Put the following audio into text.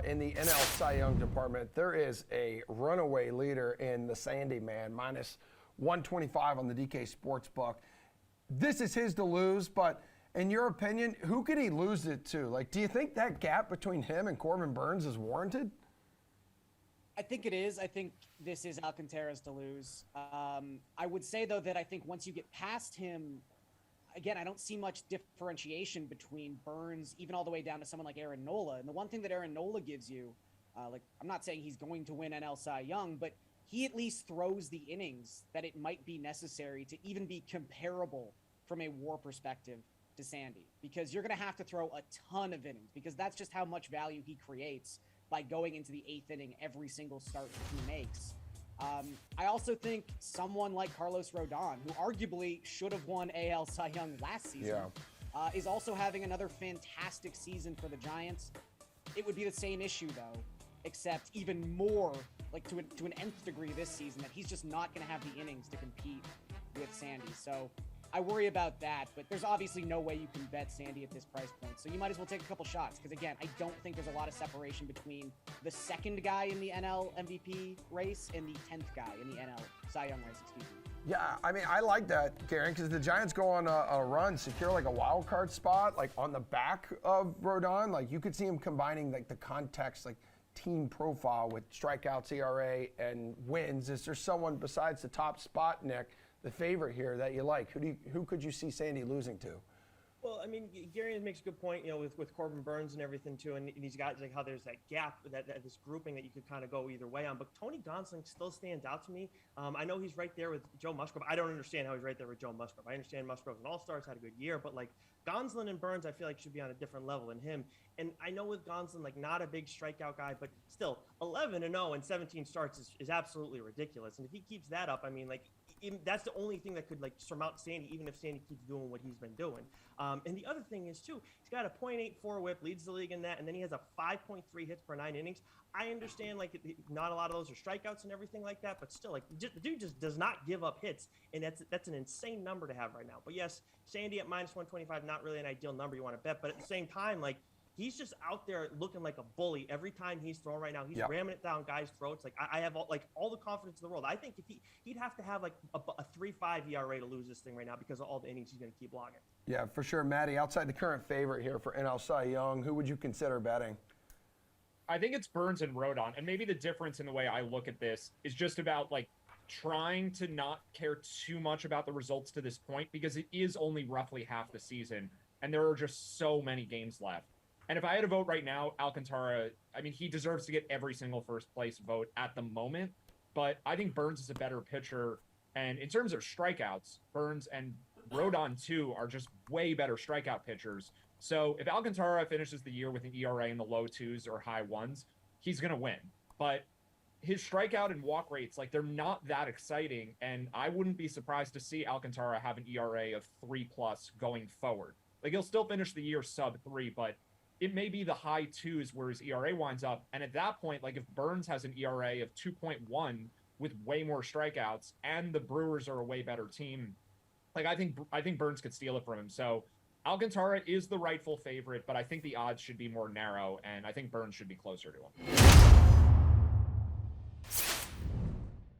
in the NL Cy Young department, there is a runaway leader in the Sandy Man, minus 125 on the DK Sportsbook. This is his to lose, but in your opinion, who could he lose it to? Like, do you think that gap between him and Corbin Burnes is warranted? I think it is. I think this is Alcantara's to lose. I would say, though, that I think once you get past him, again, I don't see much differentiation between Burnes, even all the way down to someone like Aaron Nola. And the one thing that Aaron Nola gives you, I'm not saying he's going to win NL Cy Young, but he at least throws the innings that it might be necessary to even be comparable from a WAR perspective to Sandy, because you're going to have to throw a ton of innings, because that's just how much value he creates by going into the 8th inning every single start that he makes. I also think someone like Carlos Rodon, who arguably should have won AL Cy Young last season, is also having another fantastic season for the Giants. It would be the same issue, though, except even more, like to an nth degree this season, that he's just not going to have the innings to compete with Sandy. So I worry about that, but there's obviously no way you can bet Sandy at this price point. So you might as well take a couple shots, because again, I don't think there's a lot of separation between the second guy in the NL MVP race and the 10th guy in the NL Cy Young race, excuse me. Yeah, I mean, I like that, Karen, because the Giants go on a run, secure like a wild card spot, like on the back of Rodon. Like you could see him combining like the context, like team profile with strikeouts, ERA, and wins. Is there someone besides the top spot, Nick, the favorite here that you like? Who could you see Sandy losing to? Well, I mean, Gary makes a good point, you know, with Corbin Burnes and everything too, and these guys, like how there's that gap, that this grouping that you could kind of go either way on. But Tony Gonsolin still stands out to me. I know he's right there with Joe Musgrove. I don't understand how he's right there with Joe Musgrove. I understand Musgrove's an all-star, had a good year, but like Gonsolin and Burnes, I feel like should be on a different level than him. And I know with Gonsolin, like not a big strikeout guy, but still 11-0 and 17 starts is absolutely ridiculous. And if he keeps that up, I mean, like that's the only thing that could like surmount Sandy, even if Sandy keeps doing what he's been doing. And the other thing is too, he's got a .84 WHIP, leads the league in that, and then he has a 5.3 hits per 9 innings. I understand like not a lot of those are strikeouts and everything like that, but still, like the dude just does not give up hits, and that's an insane number to have right now. But yes, Sandy at minus 125, not really an ideal number you want to bet, but at the same time, like he's just out there looking like a bully every time he's thrown right now. He's ramming it down guys' throats. Like I have all the confidence in the world. I think if he'd have to have like a 3.5 ERA to lose this thing right now because of all the innings he's going to keep logging. Yeah, for sure. Maddie, outside the current favorite here for NL Cy Young, who would you consider betting? I think it's Burnes and Rodon. And maybe the difference in the way I look at this is just about like trying to not care too much about the results to this point, because it is only roughly half the season and there are just so many games left. And if I had to vote right now, Alcantara, I mean, he deserves to get every single first place vote at the moment, but I think Burnes is a better pitcher. And in terms of strikeouts, Burnes and Rodon too are just way better strikeout pitchers. So if Alcantara finishes the year with an ERA in the low 2s or high 1s, he's going to win. But his strikeout and walk rates, like they're not that exciting. And I wouldn't be surprised to see Alcantara have an ERA of 3+ going forward. Like he'll still finish the year sub 3, but it may be the high 2s where his ERA winds up. And at that point, like if Burnes has an ERA of 2.1 with way more strikeouts and the Brewers are a way better team, like I think Burnes could steal it from him. So Alcantara is the rightful favorite, but I think the odds should be more narrow, and I think Burnes should be closer to him.